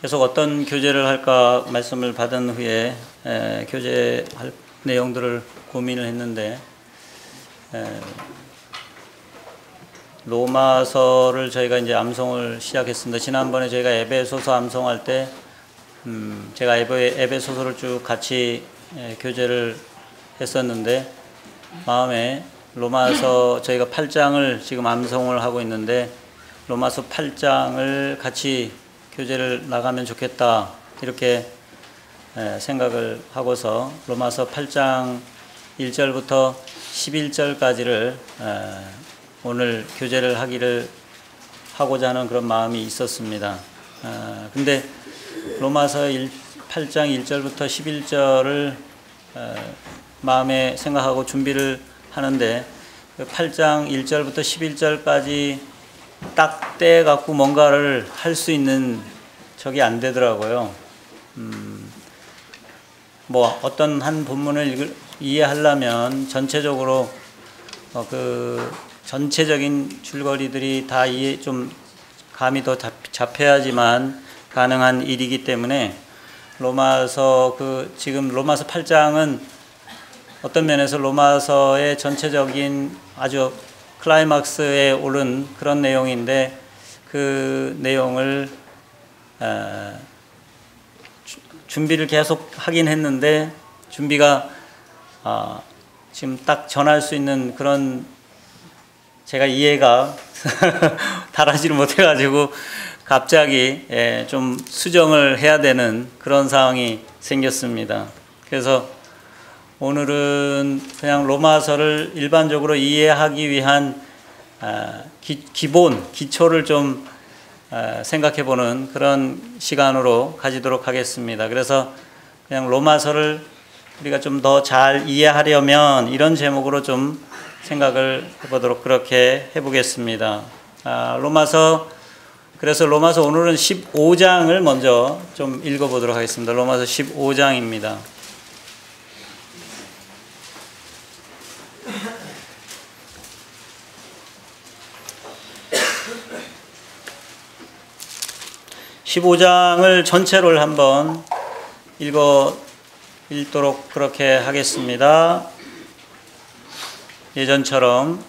계속 어떤 교재를 할까 말씀을 받은 후에 교재할 내용들을 고민을 했는데 로마서를 저희가 이제 암송을 시작했습니다. 지난번에 저희가 에베소서 암송할 때 제가 에베소서를 쭉 같이 교재를 했었는데 마음에 로마서 저희가 8장을 지금 암송을 하고 있는데 로마서 8장을 같이 교재를 나가면 좋겠다 이렇게 생각을 하고서 로마서 8장 1절부터 11절까지를 오늘 교재를 하고자 하는 그런 마음이 있었습니다. 근데 로마서 8장 1절부터 11절을 마음에 생각하고 준비를 하는데 8장 1절부터 11절까지 딱 떼갖고 뭔가를 할 수 있는 적이 안 되더라고요. 뭐 어떤 한 본문을 이해하려면 전체적으로 그 전체적인 줄거리들이 다 좀 감이 더 잡혀야지만 가능한 일이기 때문에 지금 로마서 8장은 어떤 면에서 로마서의 전체적인 아주 클라이막스에 오른 그런 내용인데 그 내용을 준비를 계속 하긴 했는데 준비가 지금 딱 전할 수 있는 그런 제가 이해가 달하지를 못해가지고 갑자기 좀 수정을 해야 되는 그런 상황이 생겼습니다. 그래서 오늘은 그냥 로마서를 일반적으로 이해하기 위한 기초를 좀 생각해보는 그런 시간으로 가지도록 하겠습니다. 그래서 그냥 로마서를 우리가 좀 더 잘 이해하려면 이런 제목으로 좀 생각을 해보도록 그렇게 해보겠습니다. 그래서 로마서 오늘은 15장을 먼저 좀 읽어보도록 하겠습니다. 로마서 15장입니다. (15장을) 전체를 한번 읽도록 그렇게 하겠습니다. 예전처럼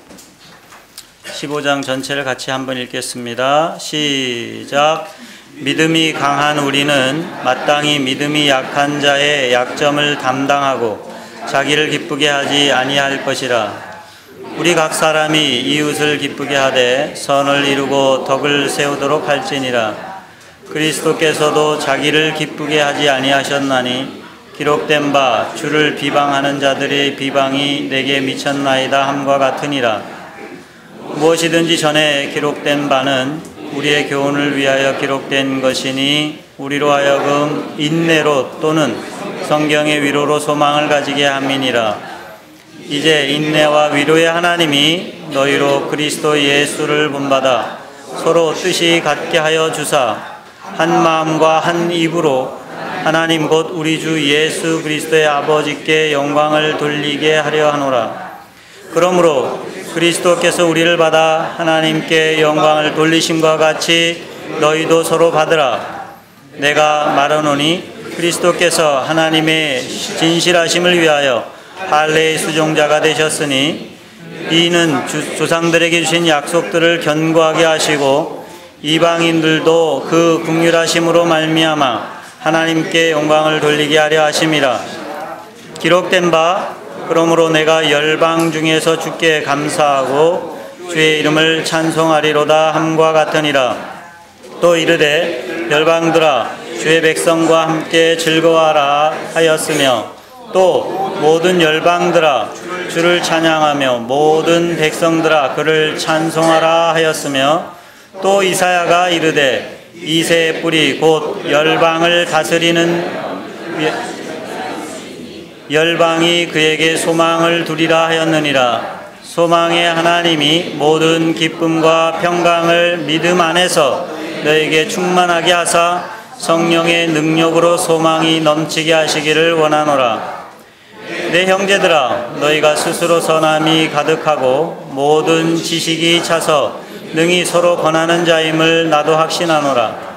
15장 전체를 같이 한번 읽겠습니다. 시작. 믿음이 강한 우리는 마땅히 믿음이 약한 자의 약점을 담당하고 자기를 기쁘게 하지 아니할 것이라. 우리 각 사람이 이웃을 기쁘게 하되 선을 이루고 덕을 세우도록 할지니라. 그리스도께서도 자기를 기쁘게 하지 아니하셨나니 기록된 바 주를 비방하는 자들의 비방이 내게 미쳤나이다 함과 같으니라. 무엇이든지 전에 기록된 바는 우리의 교훈을 위하여 기록된 것이니 우리로 하여금 인내로 또는 성경의 위로로 소망을 가지게 함이니라. 이제 인내와 위로의 하나님이 너희로 그리스도 예수를 본받아 서로 뜻이 같게 하여 주사 한 마음과 한 입으로 하나님 곧 우리 주 예수 그리스도의 아버지께 영광을 돌리게 하려 하노라. 그러므로 그리스도께서 우리를 받아 하나님께 영광을 돌리심과 같이 너희도 서로 받으라. 내가 말하노니 그리스도께서 하나님의 진실하심을 위하여 할례의 수종자가 되셨으니 이는 조상들에게 주신 약속들을 견고하게 하시고 이방인들도 그 긍휼하심으로 말미암아 하나님께 영광을 돌리게 하려 하심이라. 기록된 바 그러므로 내가 열방 중에서 주께 감사하고 주의 이름을 찬송하리로다 함과 같으니라. 또 이르되 열방들아 주의 백성과 함께 즐거워하라 하였으며 또 모든 열방들아 주를 찬양하며 모든 백성들아 그를 찬송하라 하였으며 또 이사야가 이르되 이새의 뿌리 곧 열방을 다스리는 열방이 그에게 소망을 두리라 하였느니라. 소망의 하나님이 모든 기쁨과 평강을 믿음 안에서 너에게 충만하게 하사 성령의 능력으로 소망이 넘치게 하시기를 원하노라. 내 형제들아 너희가 스스로 선함이 가득하고 모든 지식이 차서 능히 서로 권하는 자임을 나도 확신하노라.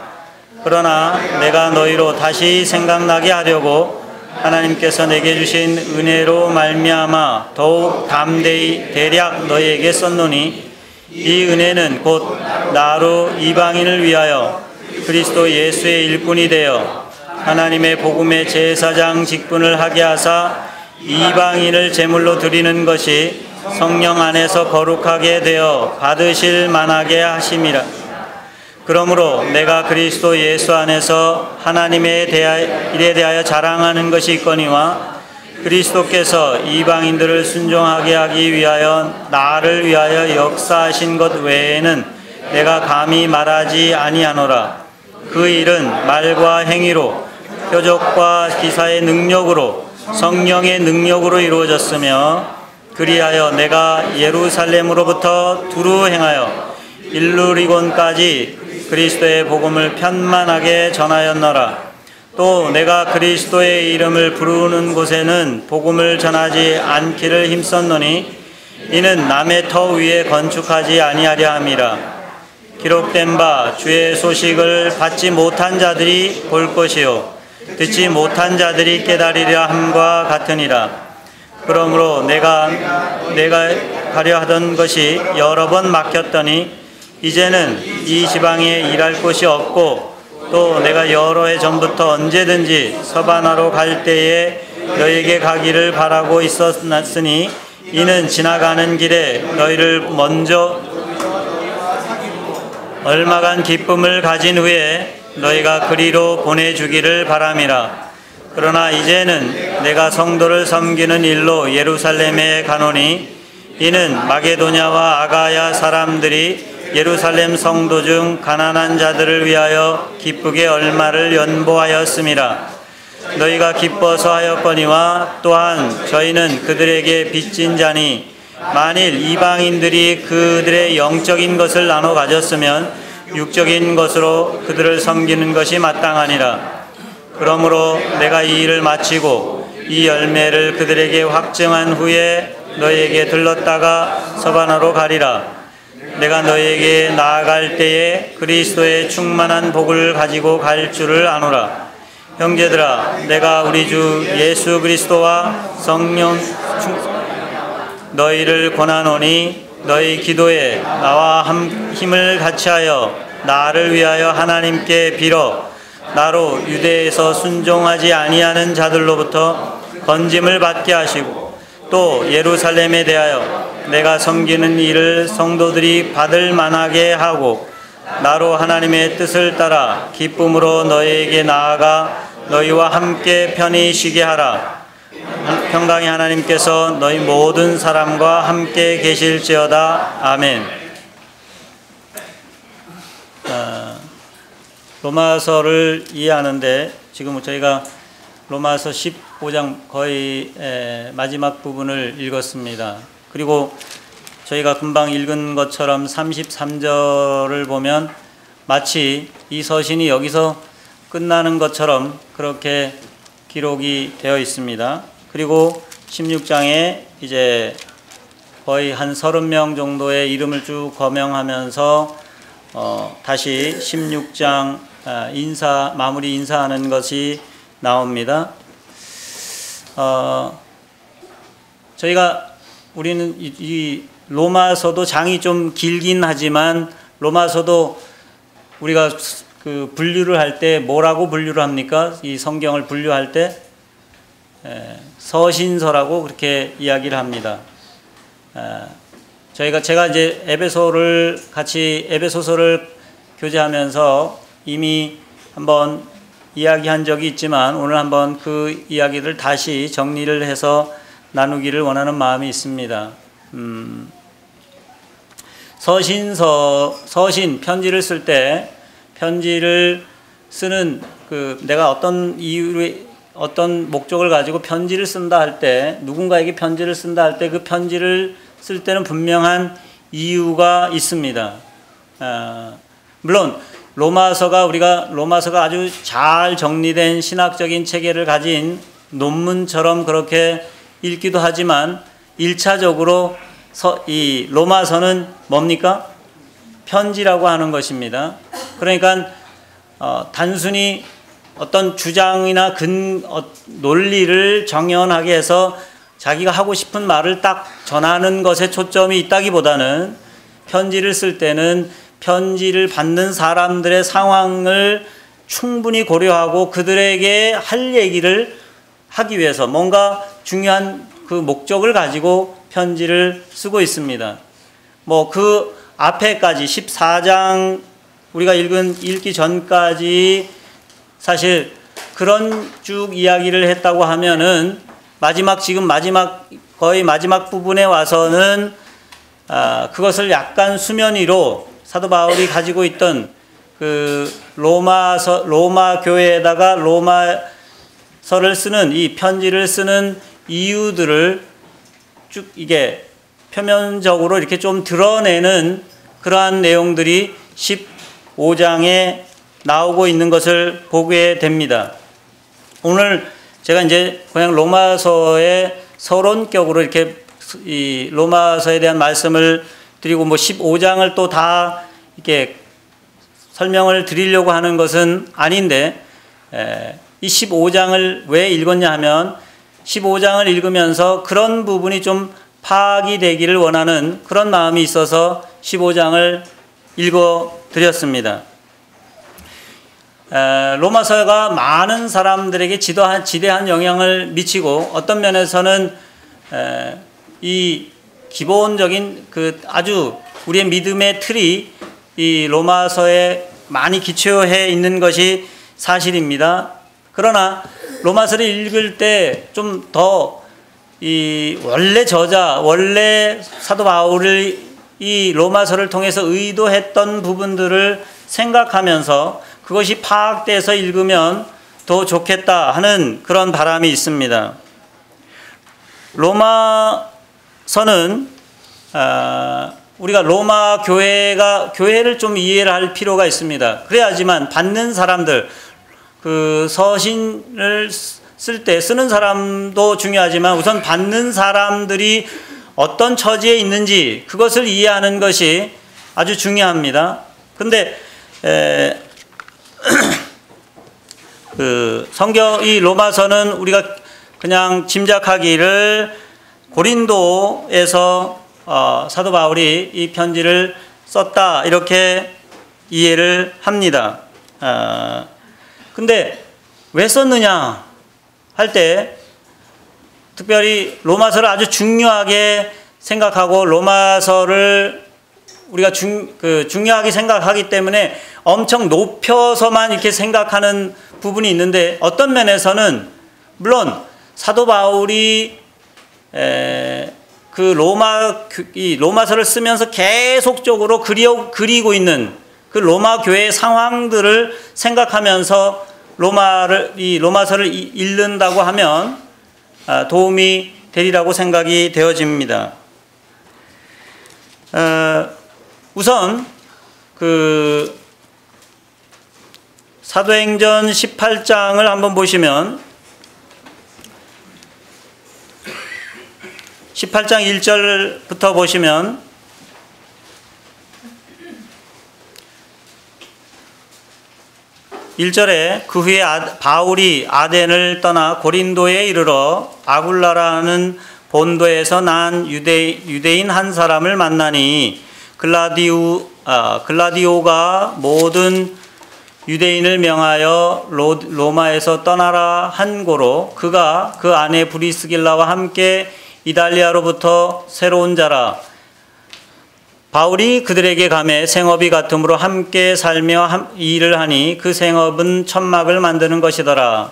그러나 내가 너희로 다시 생각나게 하려고 하나님께서 내게 주신 은혜로 말미암아 더욱 담대히 대략 너희에게 썼노니 이 은혜는 곧 나로 이방인을 위하여 그리스도 예수의 일꾼이 되어 하나님의 복음의 제사장 직분을 하게 하사 이방인을 제물로 드리는 것이 성령 안에서 거룩하게 되어 받으실 만하게 하심이라. 그러므로 내가 그리스도 예수 안에서 하나님의 일에 대하여 자랑하는 것이 있거니와 그리스도께서 이방인들을 순종하게 하기 위하여 나를 위하여 역사하신 것 외에는 내가 감히 말하지 아니하노라. 그 일은 말과 행위로 표적과 기사의 능력으로 성령의 능력으로 이루어졌으며 그리하여 내가 예루살렘으로부터 두루 행하여 일루리곤까지 그리스도의 복음을 편만하게 전하였노라. 또 내가 그리스도의 이름을 부르는 곳에는 복음을 전하지 않기를 힘썼노니 이는 남의 터 위에 건축하지 아니하려 함이라. 기록된 바 주의 소식을 받지 못한 자들이 볼 것이요 듣지 못한 자들이 깨달으리라 함과 같으니라. 그러므로 내가 가려 하던 것이 여러 번 막혔더니 이제는 이 지방에 일할 곳이 없고 또 내가 여러 해 전부터 언제든지 서바나로 갈 때에 너에게 가기를 바라고 있었으니 이는 지나가는 길에 너희를 먼저 얼마간 기쁨을 가진 후에 너희가 그리로 보내주기를 바람이라. 그러나 이제는 내가 성도를 섬기는 일로 예루살렘에 가노니 이는 마게도냐와 아가야 사람들이 예루살렘 성도 중 가난한 자들을 위하여 기쁘게 얼마를 연보하였음이라. 너희가 기뻐서 하였거니와 또한 저희는 그들에게 빚진 자니 만일 이방인들이 그들의 영적인 것을 나눠 가졌으면 육적인 것으로 그들을 섬기는 것이 마땅하니라. 그러므로 내가 이 일을 마치고 이 열매를 그들에게 확증한 후에 너희에게 들렀다가 서바나로 가리라. 내가 너희에게 나아갈 때에 그리스도의 충만한 복을 가지고 갈 줄을 아노라. 형제들아, 내가 우리 주 예수 그리스도와 성령 너희를 권하노니 너희 기도에 나와 힘을 같이하여 나를 위하여 하나님께 빌어 나로 유대에서 순종하지 아니하는 자들로부터 건짐을 받게 하시고 또 예루살렘에 대하여 내가 섬기는 일을 성도들이 받을 만하게 하고 나로 하나님의 뜻을 따라 기쁨으로 너희에게 나아가 너희와 함께 편히 쉬게 하라. 평강의 하나님께서 너희 모든 사람과 함께 계실지어다. 아멘. 로마서를 이해하는데 지금 저희가 로마서 15장 거의 마지막 부분을 읽었습니다. 그리고 저희가 금방 읽은 것처럼 33절을 보면 마치 이 서신이 여기서 끝나는 것처럼 그렇게 기록이 되어 있습니다. 그리고 16장에 이제 거의 한 30명 정도의 이름을 쭉 거명하면서 다시 16장 마무리 인사하는 것이 나옵니다. 우리는 이 로마서도 장이 좀 길긴 하지만 로마서도 우리가 그 분류를 할 때 뭐라고 분류를 합니까? 이 성경을 분류할 때 서신서라고 그렇게 이야기를 합니다. 제가 이제 에베소서를 교제하면서 이미 한번 이야기한 적이 있지만 오늘 한번 그 이야기를 다시 정리를 해서 나누기를 원하는 마음이 있습니다. 서신, 편지를 쓸 때 편지를 쓰는 내가 어떤 이유로 어떤 목적을 가지고 편지를 쓴다 할 때 누군가에게 편지를 쓴다 할 때 그 편지를 쓸 때는 분명한 이유가 있습니다. 물론 로마서가 아주 잘 정리된 신학적인 체계를 가진 논문처럼 그렇게 읽기도 하지만 1차적으로 이 로마서는 뭡니까? 편지라고 하는 것입니다. 그러니까 단순히 어떤 주장이나 논리를 정연하게 해서 자기가 하고 싶은 말을 딱 전하는 것에 초점이 있다기보다는 편지를 쓸 때는 편지를 받는 사람들의 상황을 충분히 고려하고 그들에게 할 얘기를 하기 위해서 뭔가 중요한 그 목적을 가지고 편지를 쓰고 있습니다. 뭐 그 앞에까지 14장 우리가 읽기 전까지 사실 그런 쭉 이야기를 했다고 하면은 거의 마지막 부분에 와서는 그것을 약간 수면 위로 사도 바울이 가지고 있던 그 로마 교회에다가 로마서를 쓰는 이 편지를 쓰는 이유들을 쭉 이게 표면적으로 이렇게 좀 드러내는 그러한 내용들이 15장에 나오고 있는 것을 보게 됩니다. 오늘 제가 이제 그냥 로마서의 서론격으로 이렇게 이 로마서에 대한 말씀을 드리고 뭐 15장을 또 다 이렇게 설명을 드리려고 하는 것은 아닌데 이 15장을 왜 읽었냐 하면 15장을 읽으면서 그런 부분이 좀 파악이 되기를 원하는 그런 마음이 있어서 15장을 읽어 드렸습니다. 로마서가 많은 사람들에게 지대한 영향을 미치고 어떤 면에서는 이 기본적인 그 아주 우리의 믿음의 틀이 이 로마서에 많이 기초해 있는 것이 사실입니다. 그러나 로마서를 읽을 때 좀 더 이 원래 사도 바울이 이 로마서를 통해서 의도했던 부분들을 생각하면서 그것이 파악돼서 읽으면 더 좋겠다 하는 그런 바람이 있습니다. 로마서는 우리가 로마 교회를 좀 이해를 할 필요가 있습니다. 그래야지만 받는 사람들, 그 서신을 쓸 때 쓰는 사람도 중요하지만 우선 받는 사람들이 어떤 처지에 있는지 그것을 이해하는 것이 아주 중요합니다. 근데 이 로마서는 우리가 그냥 짐작하기를 고린도에서 사도 바울이 이 편지를 썼다 이렇게 이해를 합니다. 근데 왜 썼느냐 할 때 특별히 로마서를 아주 중요하게 생각하고 로마서를 우리가 중요하게 생각하기 때문에 엄청 높여서만 이렇게 생각하는 부분이 있는데 어떤 면에서는 물론 사도 바울이 이 로마서를 쓰면서 계속적으로 그리고 있는 그 로마 교회의 상황들을 생각하면서 로마서를 읽는다고 하면 도움이 되리라고 생각이 되어집니다. 우선 그 사도행전 18장을 한번 보시면 18장 1절부터 보시면 그 후에 바울이 아덴을 떠나 고린도에 이르러 아굴라라는 본도에서 난 유대인 한 사람을 만나니 글라디오가 모든 유대인을 명하여 로마에서 떠나라 한 고로 그가 그 아내 브리스길라와 함께 이달리아로부터 새로운 자라. 바울이 그들에게 가매 생업이 같으므로 함께 살며 일을 하니 그 생업은 천막을 만드는 것이더라.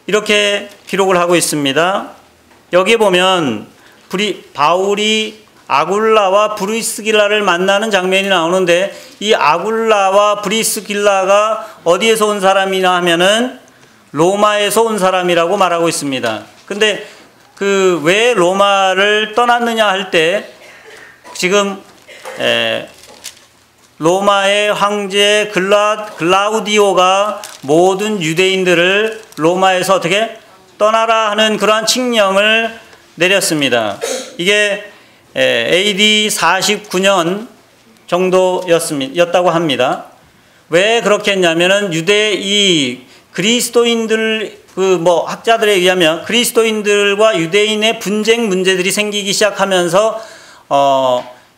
이렇게 기록을 하고 있습니다. 여기에 보면 바울이 아굴라와 브리스길라를 만나는 장면이 나오는데 이 아굴라와 브리스길라가 어디에서 온 사람이냐 하면은 로마에서 온 사람이라고 말하고 있습니다. 근데 왜 로마를 떠났느냐 할 때 지금 로마의 황제 글라우디오가 모든 유대인들을 로마에서 어떻게 떠나라 하는 그러한 칙령을 내렸습니다. 이게 AD 49년 정도였다고 합니다. 왜 그렇게 했냐면은 이 그리스도인들 학자들에 의하면 그리스도인들과 유대인의 분쟁 문제들이 생기기 시작하면서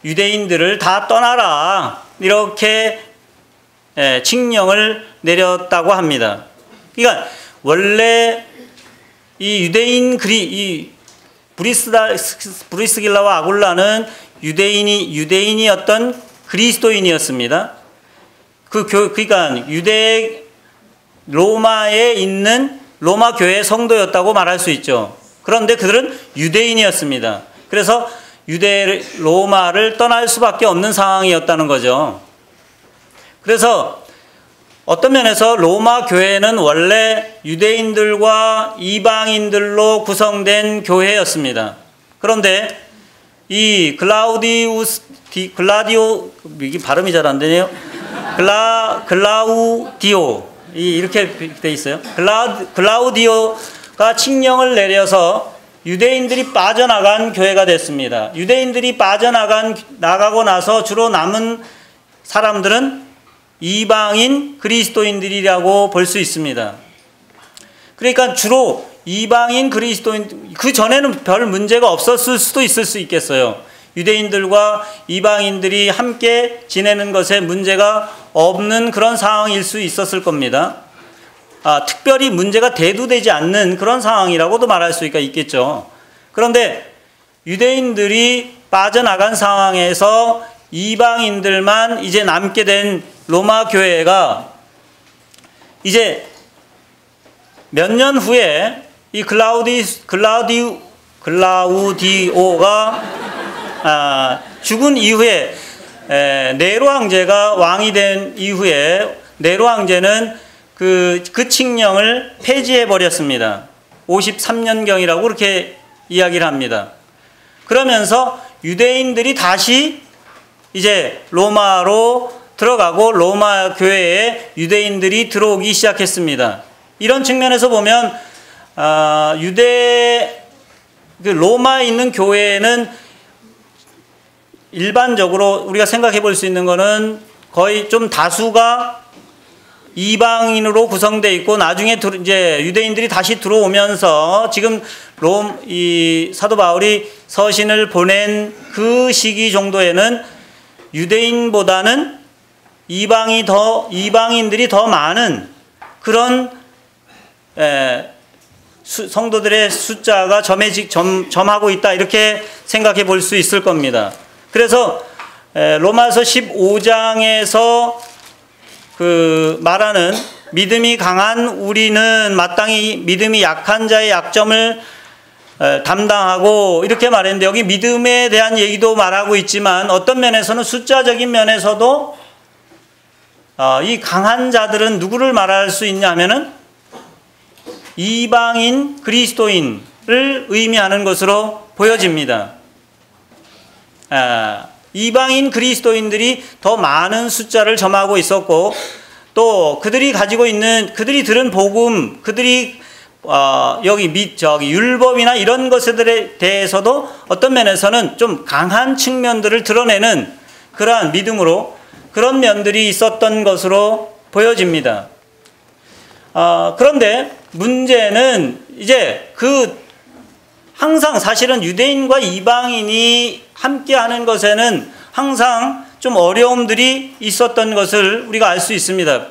유대인들을 다 떠나라 이렇게 칙령을 내렸다고 합니다. 그러니까 원래 이 이 브리스길라와 아굴라는 유대인이었던 그리스도인이었습니다. 그러니까 로마에 있는 로마 교회 성도였다고 말할 수 있죠. 그런데 그들은 유대인이었습니다. 그래서 로마를 떠날 수밖에 없는 상황이었다는 거죠. 그래서 어떤 면에서 로마 교회는 원래 유대인들과 이방인들로 구성된 교회였습니다. 그런데 이 이게 발음이 잘 안 되네요. 글라우디오 이렇게 돼 있어요. 글라우디오가 칙령을 내려서 유대인들이 빠져나간 교회가 됐습니다. 유대인들이 나가고 나서 주로 남은 사람들은 이방인 그리스도인들이라고 볼 수 있습니다. 그러니까 주로 이방인 그리스도인, 그 전에는 별 문제가 없었을 수도 있을 수 있겠어요. 유대인들과 이방인들이 함께 지내는 것에 문제가 없는 그런 상황일 수 있었을 겁니다. 특별히 문제가 대두되지 않는 그런 상황이라고도 말할 수가 있겠죠. 그런데 유대인들이 빠져나간 상황에서 이방인들만 이제 남게 된 로마 교회가 이제 몇 년 후에 이 글라우디오가 죽은 이후에 네로 황제가 왕이 된 이후에 네로 황제는 그 칙령을 폐지해 버렸습니다. 53년경이라고 그렇게 이야기를 합니다. 그러면서 유대인들이 다시 이제 로마로 들어가고 로마 교회에 유대인들이 들어오기 시작했습니다. 이런 측면에서 보면 로마에 있는 교회는 일반적으로 우리가 생각해 볼 수 있는 것은 거의 좀 다수가 이방인으로 구성되어 있고 나중에 이제 유대인들이 다시 들어오면서 지금 이 사도 바울이 서신을 보낸 그 시기 정도에는 유대인보다는 이방인들이 더 많은 그런 성도들의 숫자가 점하고 있다 이렇게 생각해 볼 수 있을 겁니다. 그래서 로마서 15장에서 말하는 믿음이 강한 우리는 마땅히 믿음이 약한 자의 약점을 담당하고 이렇게 말했는데 여기 믿음에 대한 얘기도 말하고 있지만 어떤 면에서는 숫자적인 면에서도 이 강한 자들은 누구를 말할 수 있냐 하면은 이방인 그리스도인을 의미하는 것으로 보여집니다. 이방인 그리스도인들이 더 많은 숫자를 점하고 있었고 또 그들이 들은 복음, 그들이 율법이나 이런 것들에 대해서도 어떤 면에서는 좀 강한 측면들을 드러내는 그러한 믿음으로 그런 면들이 있었던 것으로 보여집니다. 그런데 문제는 이제 항상 사실은 유대인과 이방인이 함께 하는 것에는 항상 좀 어려움들이 있었던 것을 우리가 알 수 있습니다.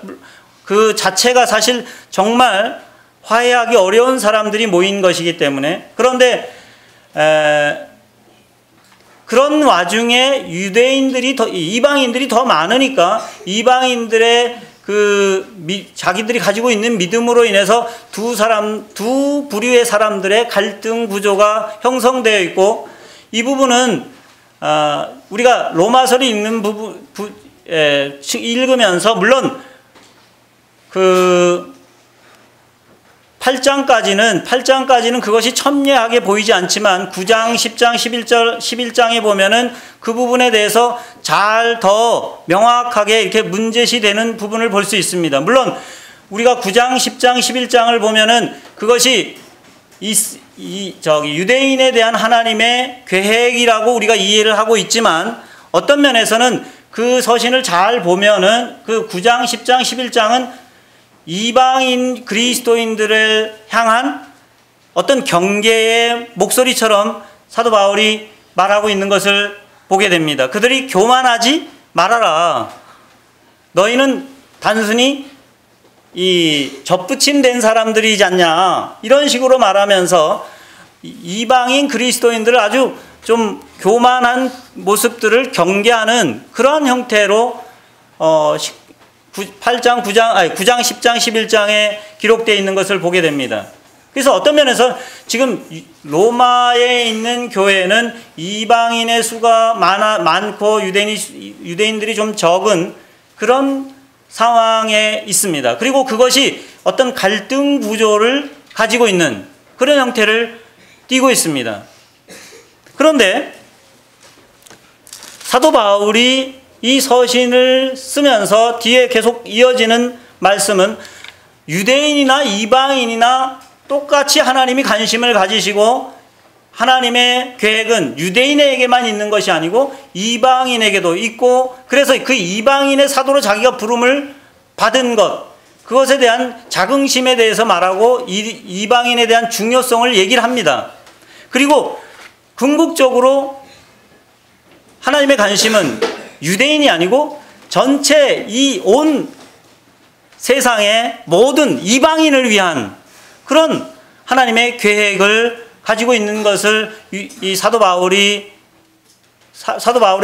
그 자체가 사실 정말 화해하기 어려운 사람들이 모인 것이기 때문에 그런데 그런 와중에 이방인들이 더 많으니까 이방인들의 자기들이 가지고 있는 믿음으로 인해서 두 부류의 사람들의 갈등 구조가 형성되어 있고 이 부분은 우리가 로마서를 읽으면서 물론 8장까지는 그것이 첨예하게 보이지 않지만 9장, 10장, 11장에 보면은 그 부분에 대해서 더 명확하게 이렇게 문제시되는 부분을 볼 수 있습니다. 물론 우리가 9장, 10장, 11장을 보면은 그것이 유대인에 대한 하나님의 계획이라고 우리가 이해를 하고 있지만 어떤 면에서는 그 서신을 잘 보면은 그 9장, 10장, 11장은 이방인 그리스도인들을 향한 어떤 경계의 목소리처럼 사도 바울이 말하고 있는 것을 보게 됩니다. 그들이 교만하지 말아라. 너희는 단순히 이 접붙임된 사람들이지 않냐. 이런 식으로 말하면서 이방인 그리스도인들을 아주 좀 교만한 모습들을 경계하는 그런 형태로 9장, 10장, 11장에 기록되어 있는 것을 보게 됩니다. 그래서 어떤 면에서 지금 로마에 있는 교회는 이방인의 수가 많고 유대인들이 좀 적은 그런 상황에 있습니다. 그리고 그것이 어떤 갈등 구조를 가지고 있는 그런 형태를 띠고 있습니다. 그런데 사도 바울이 이 서신을 쓰면서 뒤에 계속 이어지는 말씀은 유대인이나 이방인이나 똑같이 하나님이 관심을 가지시고 하나님의 계획은 유대인에게만 있는 것이 아니고 이방인에게도 있고, 그래서 그 이방인의 사도로 자기가 부름을 받은 것, 그것에 대한 자긍심에 대해서 말하고 이방인에 대한 중요성을 얘기를 합니다. 그리고 궁극적으로 하나님의 관심은 유대인이 아니고 전체 이 온 세상의 모든 이방인을 위한 그런 하나님의 계획을 가지고 있는 것을 이 사도 바울의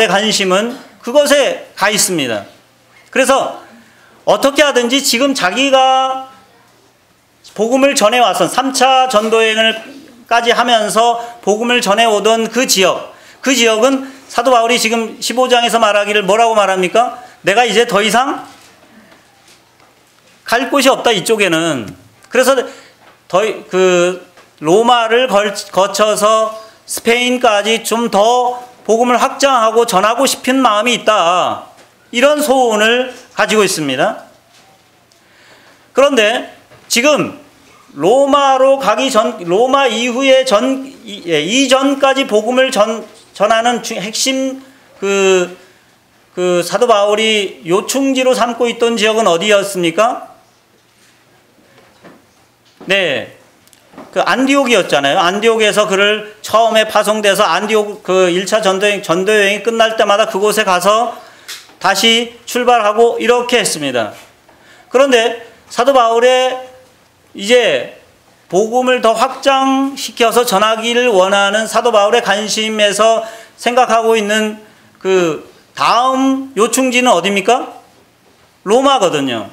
관심은 그것에 가 있습니다. 그래서 어떻게 하든지 지금 자기가 복음을 전해왔던 3차 전도여행을까지 하면서 복음을 전해오던 그 지역은 사도 바울이 지금 15장에서 말하기를 뭐라고 말합니까? 내가 이제 더 이상 갈 곳이 없다, 이쪽에는. 그래서 로마를 거쳐서 스페인까지 좀 더 복음을 확장하고 전하고 싶은 마음이 있다. 이런 소원을 가지고 있습니다. 그런데 지금 로마로 가기 전, 로마 이후에 이전까지 복음을 전하는 핵심 그 사도 바울이 요충지로 삼고 있던 지역은 어디였습니까? 네. 그 안디옥이었잖아요. 안디옥에서 그를 처음에 파송돼서 안디옥 그 1차 전도여행이 끝날 때마다 그곳에 가서 다시 출발하고 이렇게 했습니다. 그런데 사도 바울의 이제 복음을 더 확장시켜서 전하기를 원하는 사도 바울의 관심에서 생각하고 있는 그 다음 요충지는 어디입니까? 로마거든요.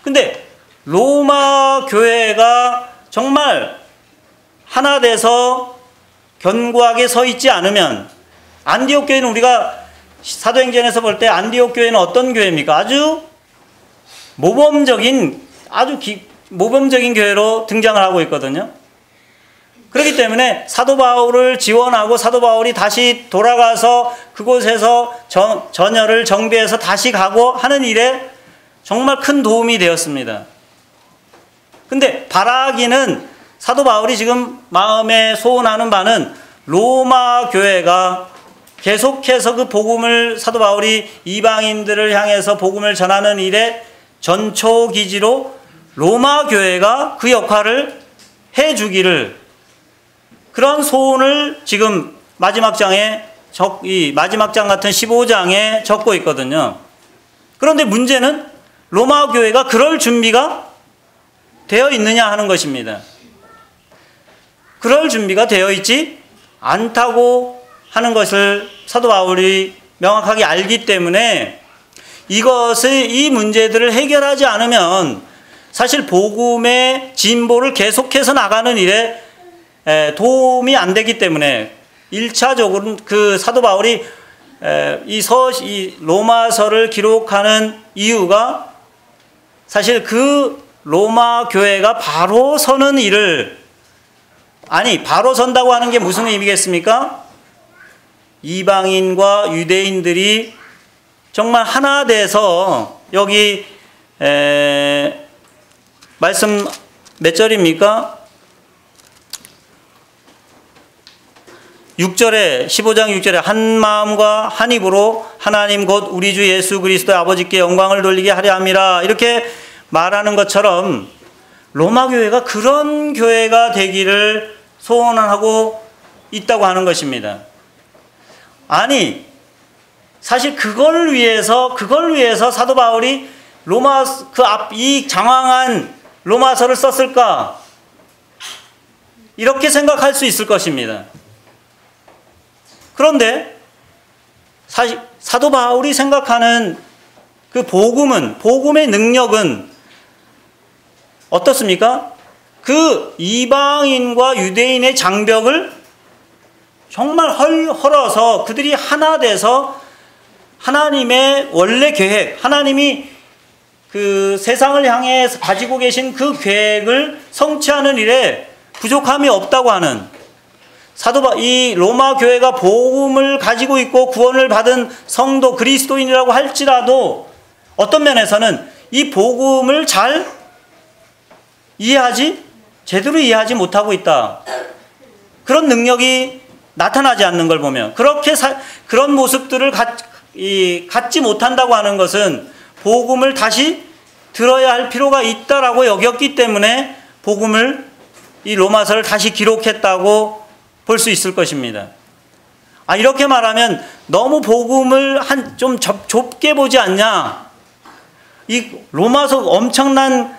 근데 로마 교회가 정말 하나 돼서 견고하게 서 있지 않으면, 안디옥 교회는 우리가 사도행전에서 볼 때 안디옥 교회는 어떤 교회입니까? 아주 모범적인 교회로 등장을 하고 있거든요. 그렇기 때문에 사도 바울을 지원하고 사도 바울이 다시 돌아가서 그곳에서 전열을 정비해서 다시 가고 하는 일에 정말 큰 도움이 되었습니다. 근데 바라기는 사도 바울이 지금 마음에 소원하는 바는 로마 교회가 계속해서 그 복음을 사도 바울이 이방인들을 향해서 복음을 전하는 일에 전초기지로 로마 교회가 그 역할을 해주기를, 그런 소원을 지금 마지막 장에 마지막 장 같은 15장에 적고 있거든요. 그런데 문제는 로마 교회가 그럴 준비가 되어 있느냐 하는 것입니다. 그럴 준비가 되어 있지 않다고 하는 것을 사도 바울이 명확하게 알기 때문에 이 문제들을 해결하지 않으면 사실 복음의 진보를 계속해서 나가는 일에 도움이 안 되기 때문에 1차적으로는 그 사도 바울이 이 로마서를 기록하는 이유가 사실 그 로마 교회가 바로 서는 일을, 바로 선다고 하는 게 무슨 의미겠습니까? 이방인과 유대인들이 정말 하나 돼서, 여기 말씀 몇 절입니까? 6절에 15장 6절에 한 마음과 한 입으로 하나님 곧 우리 주 예수 그리스도 아버지께 영광을 돌리게 하려 함이라 이렇게 말하는 것처럼 로마 교회가 그런 교회가 되기를 소원하고 있다고 하는 것입니다. 아니 사실 그걸 위해서 사도 바울이 로마 이 장황한 로마서를 썼을까? 이렇게 생각할 수 있을 것입니다. 그런데 사실 사도 바울이 생각하는 그 복음의 능력은 어떻습니까? 그 이방인과 유대인의 장벽을 정말 헐어서 그들이 하나 돼서 하나님의 원래 계획, 하나님이 그 세상을 향해 가지고 계신 그 계획을 성취하는 일에 부족함이 없다고 하는 이 로마 교회가 복음을 가지고 있고 구원을 받은 성도 그리스도인이라고 할지라도 어떤 면에서는 이 복음을 제대로 이해하지 못하고 있다. 그런 능력이 나타나지 않는 걸 보면 그런 모습들을 갖지 못한다고 하는 것은 복음을 다시 들어야 할 필요가 있다라고 여겼기 때문에 이 로마서를 다시 기록했다고 볼 수 있을 것입니다. 이렇게 말하면 너무 복음을 좀 좁게 보지 않냐? 이 엄청난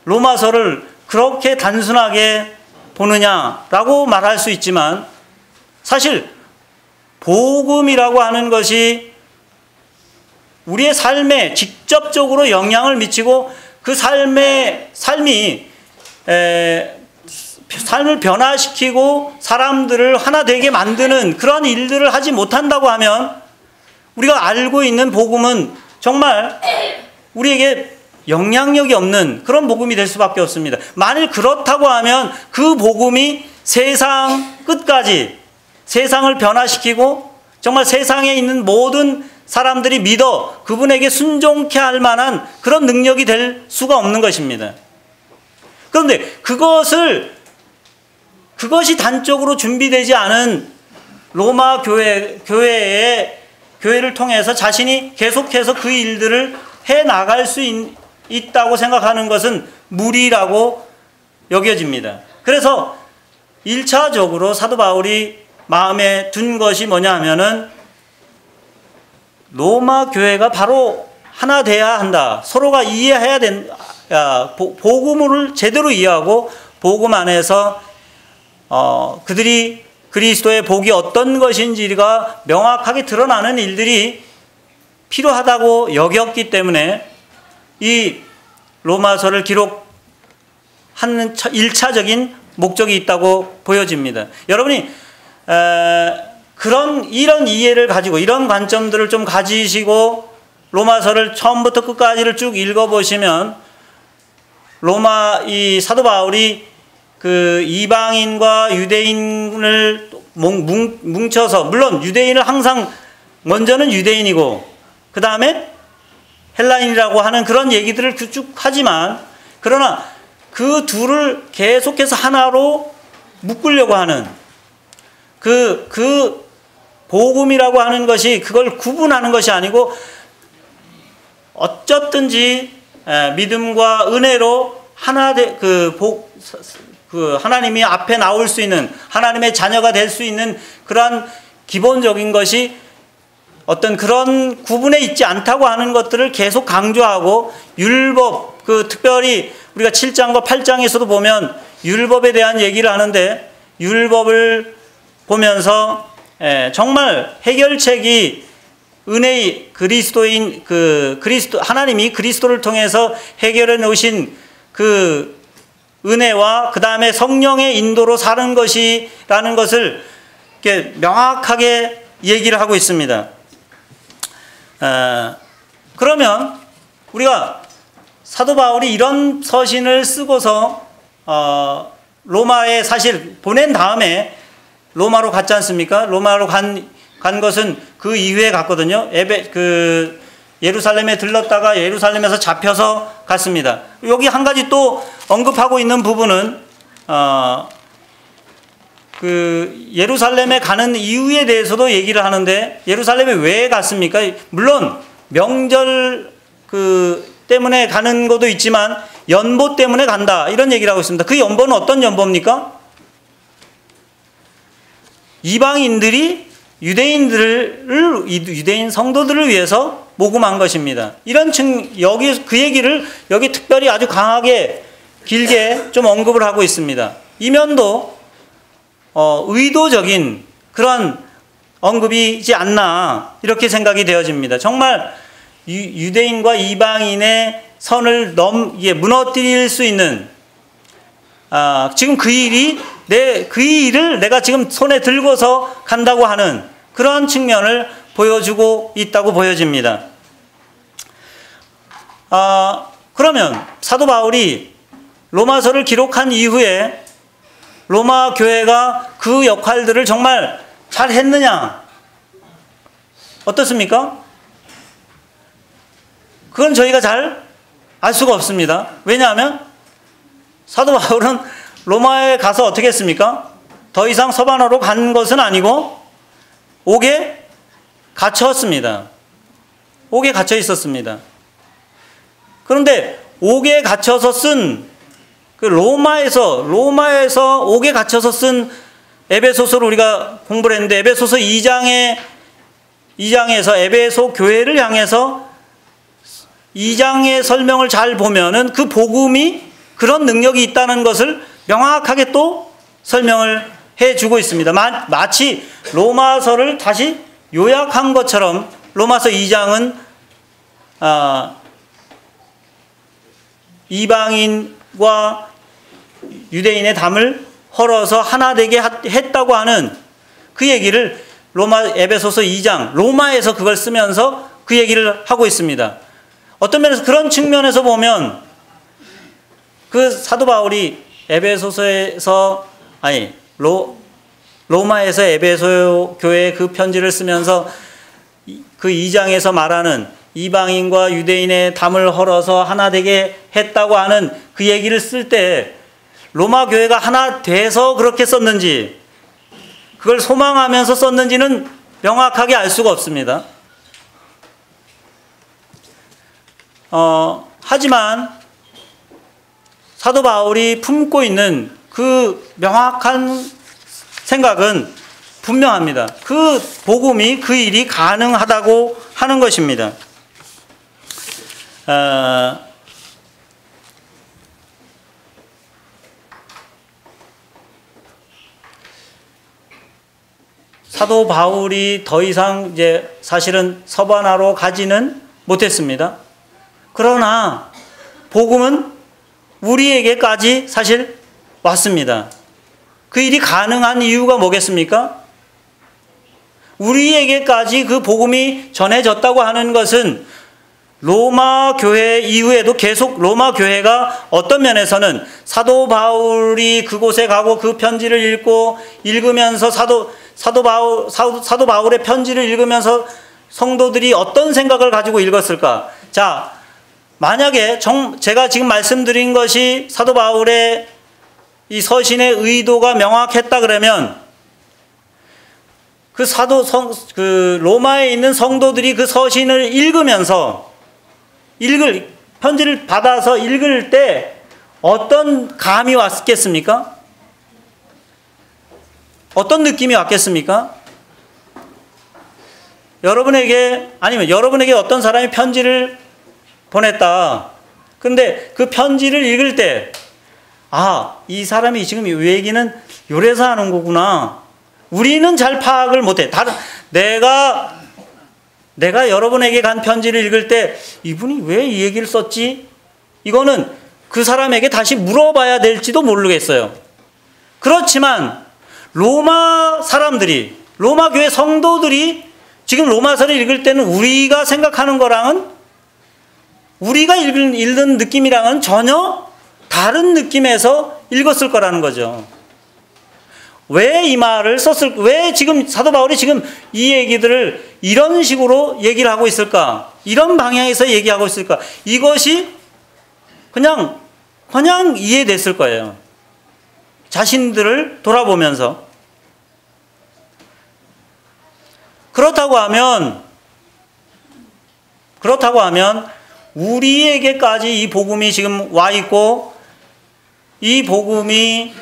로마서를 그렇게 단순하게 보느냐라고 말할 수 있지만 사실 복음이라고 하는 것이 우리의 삶에 직접적으로 영향을 미치고 그 삶을 변화시키고 사람들을 하나 되게 만드는 그런 일들을 하지 못한다고 하면 우리가 알고 있는 복음은 정말 우리에게 영향력이 없는 그런 복음이 될 수밖에 없습니다. 만일 그렇다고 하면 그 복음이 세상 끝까지 세상을 변화시키고 정말 세상에 있는 모든 사람들이 믿어 그분에게 순종케 할 만한 그런 능력이 될 수가 없는 것입니다. 그런데 그것이 단적으로 준비되지 않은 로마 교회를 통해서 자신이 계속해서 그 일들을 해 나갈 수 있다고 생각하는 것은 무리라고 여겨집니다. 그래서 1차적으로 사도 바울이 마음에 둔 것이 뭐냐 하면은 로마 교회가 바로 하나 돼야 한다. 서로가 이해해야 된다. 복음을 제대로 이해하고 복음 안에서 그들이 그리스도의 복이 어떤 것인지가 명확하게 드러나는 일들이 필요하다고 여겼기 때문에 이 로마서를 기록하는 1차적인 목적이 있다고 보여집니다. 여러분이 이런 이해를 가지고 이런 관점들을 좀 가지시고 로마서를 처음부터 끝까지를 쭉 읽어보시면 이 사도 바울이 그 이방인과 유대인을 뭉쳐서 물론 유대인을 항상 먼저는 유대인이고 그 다음에 헬라인이라고 하는 그런 얘기들을 쭉 하지만 그러나 그 둘을 계속해서 하나로 묶으려고 하는 그 복음이라고 하는 것이 그걸 구분하는 것이 아니고 어쩌든지 믿음과 은혜로 하나님이 앞에 나올 수 있는 하나님의 자녀가 될 수 있는 그러한 기본적인 것이 어떤 그런 구분에 있지 않다고 하는 것들을 계속 강조하고 율법 특별히 우리가 7장과 8장에서도 보면 율법에 대한 얘기를 하는데 율법을 보면서 정말 해결책이 은혜의 하나님이 그리스도를 통해서 해결해 놓으신 그 은혜와 그 다음에 성령의 인도로 사는 것이라는 것을 이렇게 명확하게 얘기를 하고 있습니다. 그러면 우리가 사도 바울이 이런 서신을 쓰고서 로마에 사실 보낸 다음에 로마로 갔지 않습니까? 로마로 간 것은 그 이후에 갔거든요. 예루살렘에 들렀다가 예루살렘에서 잡혀서 갔습니다. 여기 한 가지 또 언급하고 있는 부분은 그 예루살렘에 가는 이유에 대해서도 얘기를 하는데, 예루살렘에 왜 갔습니까? 물론 명절 때문에 가는 것도 있지만 연보 때문에 간다, 이런 얘기를 하고 있습니다. 그 연보는 어떤 연보입니까? 이방인들이 유대인 성도들을 위해서 모금한 것입니다. 여기 그 얘기를 여기 특별히 아주 강하게 길게 좀 언급을 하고 있습니다. 이면도 의도적인 그런 언급이지 않나, 이렇게 생각이 되어집니다. 정말 유대인과 이방인의 선을 무너뜨릴 수 있는, 지금 그 일을 내가 지금 손에 들고서 간다고 하는 그런 측면을 보여주고 있다고 보여집니다. 그러면 사도 바울이 로마서를 기록한 이후에 로마 교회가 그 역할들을 정말 잘 했느냐? 어떻습니까? 그건 저희가 잘 알 수가 없습니다. 왜냐하면 사도 바울은 로마에 가서 어떻게 했습니까? 더 이상 서바나로 간 것은 아니고 옥에 갇혔습니다. 옥에 갇혀 있었습니다. 그런데 옥에 갇혀서 쓴 로마에서 옥에 갇혀서 쓴 에베소서를 우리가 공부를 했는데, 에베소서 2장에서 에베소 교회를 향해서 2장의 설명을 잘 보면은 그 복음이 그런 능력이 있다는 것을 명확하게 또 설명을 해주고 있습니다. 마치 로마서를 다시 요약한 것처럼 로마서 2장은 이방인과 유대인의 담을 헐어서 하나 되게 했다고 하는 그 얘기를 에베소서 2장 로마에서 그걸 쓰면서 그 얘기를 하고 있습니다. 어떤 면에서 그런 측면에서 보면 그 사도 바울이 로마에서 에베소 교회에 그 편지를 쓰면서 그 2장에서 말하는 이방인과 유대인의 담을 헐어서 하나 되게 했다고 하는 그 얘기를 쓸 때 로마 교회가 하나 돼서 그렇게 썼는지, 그걸 소망하면서 썼는지는 명확하게 알 수가 없습니다. 하지만 사도 바울이 품고 있는 그 명확한 생각은 분명합니다. 그 복음이, 그 일이 가능하다고 하는 것입니다. 사도 바울이 더 이상 사실은 서바나로 가지는 못했습니다. 그러나 복음은 우리에게까지 사실 왔습니다. 그 일이 가능한 이유가 뭐겠습니까? 우리에게까지 그 복음이 전해졌다고 하는 것은 로마 교회 이후에도 계속 로마 교회가 어떤 면에서는 사도 바울이 그곳에 가고 그 편지를 읽으면서 사도 바울의 편지를 읽으면서 성도들이 어떤 생각을 가지고 읽었을까? 자, 만약에 제가 지금 말씀드린 것이 사도 바울의 이 서신의 의도가 명확했다 그러면 로마에 있는 성도들이 그 서신을 편지를 받아서 읽을 때 어떤 감이 왔겠습니까? 어떤 느낌이 왔겠습니까? 여러분에게 어떤 사람이 편지를 보냈다. 근데 그 편지를 읽을 때, 이 사람이 지금 이 얘기는 요래서 하는 거구나. 우리는 잘 파악을 못해. 내가 여러분에게 간 편지를 읽을 때 이분이 왜 이 얘기를 썼지? 이거는 그 사람에게 다시 물어봐야 될지도 모르겠어요. 그렇지만 로마 교회 성도들이 지금 로마서를 읽을 때는 우리가 생각하는 거랑은, 우리가 읽는 느낌이랑은 전혀 다른 느낌에서 읽었을 거라는 거죠. 왜 이 말을 왜 지금 사도 바울이 지금 이 얘기들을 이런 식으로 얘기를 하고 있을까? 이런 방향에서 얘기하고 있을까? 이것이 그냥 이해됐을 거예요. 자신들을 돌아보면서. 그렇다고 하면 우리에게까지 이 복음이 지금 와 있고, 이 복음이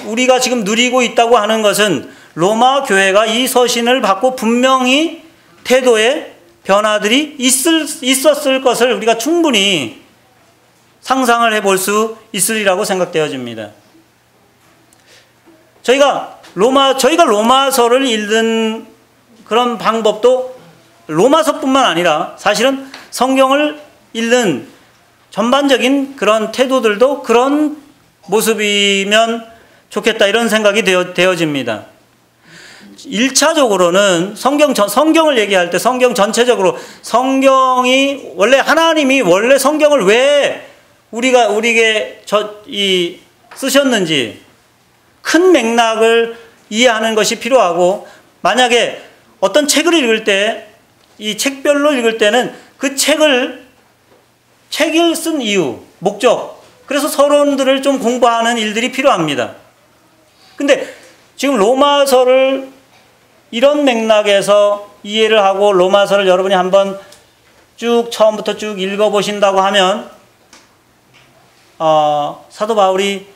우리가 지금 누리고 있다고 하는 것은 로마 교회가 이 서신을 받고 분명히 태도의 변화들이 있었을 것을 우리가 충분히 상상을 해볼 수 있으리라고 생각되어집니다. 저희가 로마서를 읽는 그런 방법도 로마서뿐만 아니라 사실은 성경을 읽는 전반적인 그런 태도들도 그런 모습이면 좋겠다, 이런 생각이 되어집니다. 1차적으로는 성경을 얘기할 때 성경 전체적으로 성경이 하나님이 원래 성경을 왜 우리에게 쓰셨는지 큰 맥락을 이해하는 것이 필요하고, 만약에 어떤 책을 읽을 때 이 책별로 읽을 때는 그 책을 쓴 이유, 목적, 그래서 서론들을 좀 공부하는 일들이 필요합니다. 근데 지금 로마서를 이런 맥락에서 이해를 하고 로마서를 여러분이 한번 쭉 처음부터 쭉 읽어보신다고 하면 사도 바울이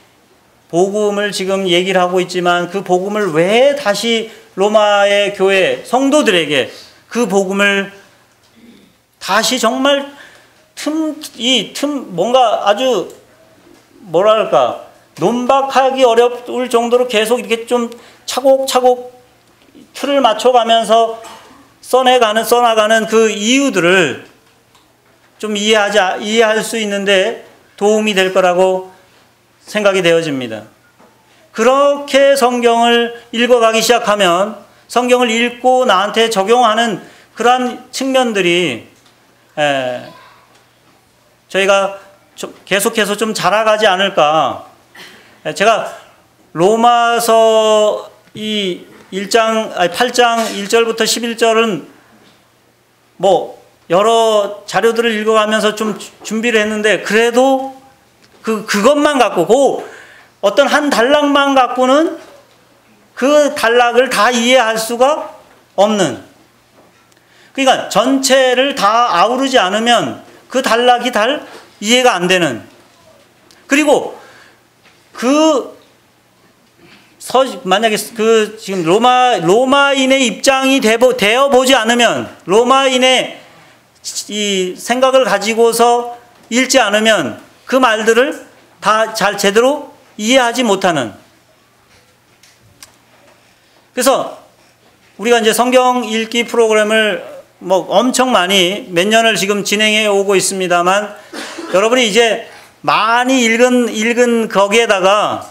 복음을 지금 얘기를 하고 있지만 그 복음을 왜 다시 로마의 교회 성도들에게 그 복음을 다시 정말 뭔가 아주 뭐랄까 논박하기 어려울 정도로 계속 이렇게 좀 차곡차곡 틀을 맞춰가면서 써나가는 그 이유들을 좀 이해할 수 있는데 도움이 될 거라고 생각이 되어집니다. 그렇게 성경을 읽어가기 시작하면 성경을 읽고 나한테 적용하는 그러한 측면들이 저희가 계속해서 좀 자라가지 않을까. 제가 로마서 이 8장 1절부터 11절은 뭐 여러 자료들을 읽어가면서 좀 준비를 했는데, 그래도 그것만 갖고 어떤 한 단락만 갖고는 그 단락을 다 이해할 수가 없는, 그러니까 전체를 다 아우르지 않으면 그 단락이 잘 이해가 안 되는, 그리고 만약에 지금 로마인의 입장이 되어 보지 않으면, 로마인의 이 생각을 가지고서 읽지 않으면 그 말들을 다 제대로 이해하지 못하는. 그래서 우리가 이제 성경 읽기 프로그램을 뭐 엄청 많이 몇 년을 지금 진행해 오고 있습니다만, 여러분이 이제 많이 읽은 거기에다가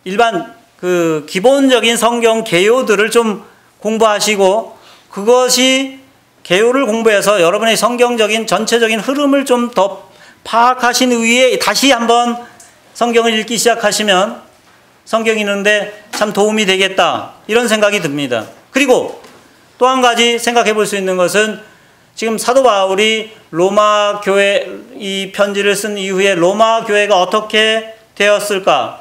일반 그 기본적인 성경 개요들을 좀 공부하시고, 그것이 개요를 공부해서 여러분의 성경적인 전체적인 흐름을 좀 더 파악하신 후에 다시 한번 성경을 읽기 시작하시면 성경 읽는데 참 도움이 되겠다, 이런 생각이 듭니다. 그리고 또 한 가지 생각해 볼 수 있는 것은, 지금 사도 바울이 로마 교회 이 편지를 쓴 이후에 로마 교회가 어떻게 되었을까?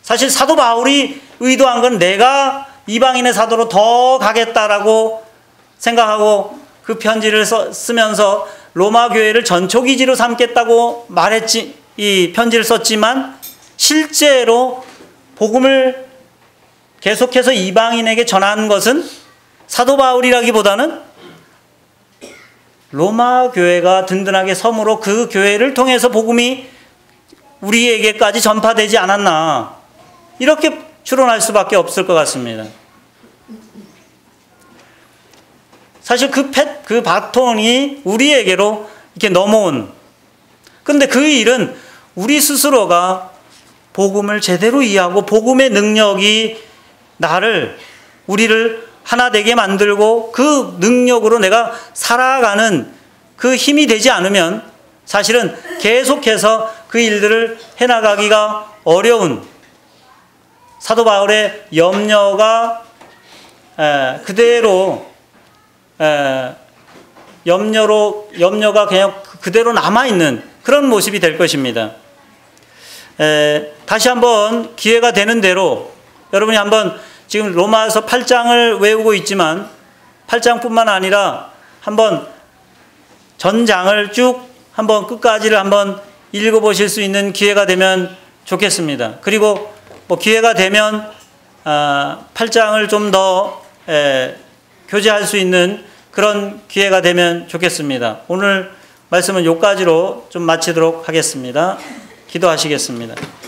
사실 사도 바울이 의도한 건 내가 이방인의 사도로 더 가겠다라고 생각하고 그 편지를 쓰면서 로마 교회를 전초기지로 삼겠다고 이 편지를 썼지만, 실제로 복음을 계속해서 이방인에게 전한 것은 사도 바울이라기보다는 로마 교회가 든든하게 섬으로 그 교회를 통해서 복음이 우리에게까지 전파되지 않았나, 이렇게 추론할 수밖에 없을 것 같습니다. 사실 그 바톤이 우리에게로 이렇게 넘어온, 그런데 그 일은 우리 스스로가 복음을 제대로 이해하고 복음의 능력이 우리를 하나 되게 만들고 그 능력으로 내가 살아가는 그 힘이 되지 않으면 사실은 계속해서 그 일들을 해나가기가 어려운, 사도 바울의 염려가 염려가 그냥 그대로 남아있는 그런 모습이 될 것입니다. 다시 한번 기회가 되는 대로 여러분이 한번 지금 로마서 8장을 외우고 있지만 8장뿐만 아니라 한번 전장을 쭉 한번 끝까지를 한번 읽어보실 수 있는 기회가 되면 좋겠습니다. 그리고 뭐 기회가 되면 8장을 좀 더 교제할 수 있는 그런 기회가 되면 좋겠습니다. 오늘 말씀은 여기까지로 좀 마치도록 하겠습니다. 기도하시겠습니다.